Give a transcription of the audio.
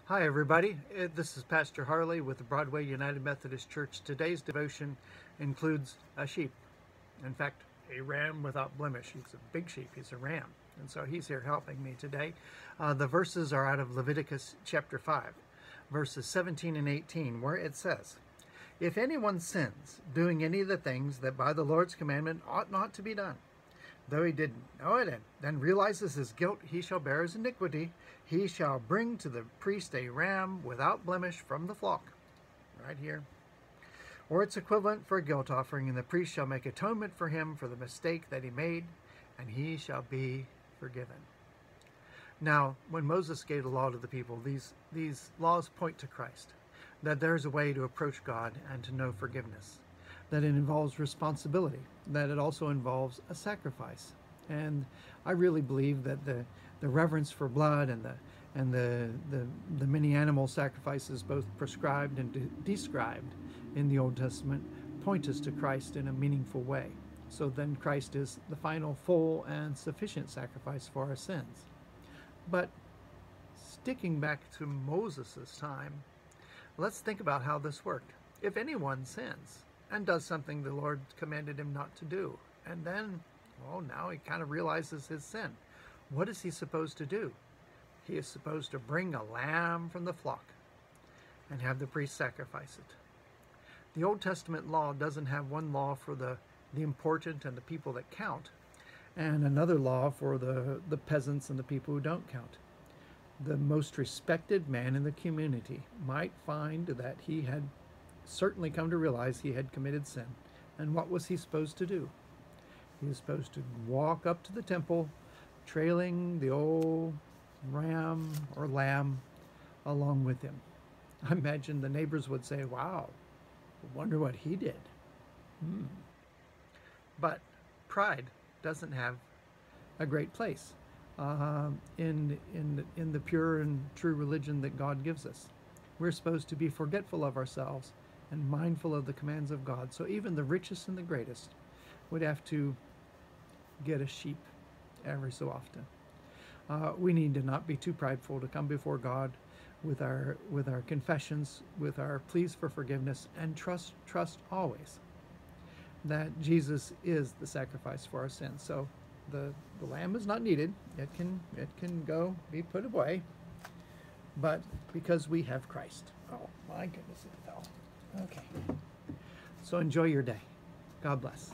Hi everybody, this is Pastor Harley with the Broadway United Methodist Church. Today's devotion includes a sheep. In fact, a ram without blemish. He's a big sheep, he's a ram. And so he's here helping me today. The verses are out of Leviticus chapter 5, verses 17 and 18, where it says, "If anyone sins, doing any of the things that by the Lord's commandment ought not to be done, though he didn't know it, and then realizes his guilt, he shall bear his iniquity. He shall bring to the priest a ram without blemish from the flock," right here, "or its equivalent for a guilt offering, and the priest shall make atonement for him for the mistake that he made, and he shall be forgiven." Now, when Moses gave the law to the people, these laws point to Christ, that there's a way to approach God and to know forgiveness, that it involves responsibility, that it also involves a sacrifice. And I really believe that the reverence for blood and the many animal sacrifices, both prescribed and described in the Old Testament, point us to Christ in a meaningful way. So then Christ is the final, full, and sufficient sacrifice for our sins. But sticking back to Moses' time, let's think about how this worked. If anyone sins and does something the Lord commanded him not to do, and then, well, now he kind of realizes his sin, what is he supposed to do? He is supposed to bring a lamb from the flock and have the priest sacrifice it. The Old Testament law doesn't have one law for the important and the people that count, and another law for the peasants and the people who don't count. The most respected man in the community might find that he had certainly come to realize he had committed sin. And what was he supposed to do? He was supposed to walk up to the temple, trailing the old ram or lamb along with him. I imagine the neighbors would say, "Wow, I wonder what he did." But pride doesn't have a great place in the pure and true religion that God gives us. We're supposed to be forgetful of ourselves and mindful of the commands of God. So even the richest and the greatest would have to get a sheep every so often. We need to not be too prideful to come before God with our confessions, with our pleas for forgiveness, and trust always that Jesus is the sacrifice for our sins. So the lamb is not needed. It can go be put away. But because we have Christ. Oh my goodness, it fell. Okay. So enjoy your day. God bless.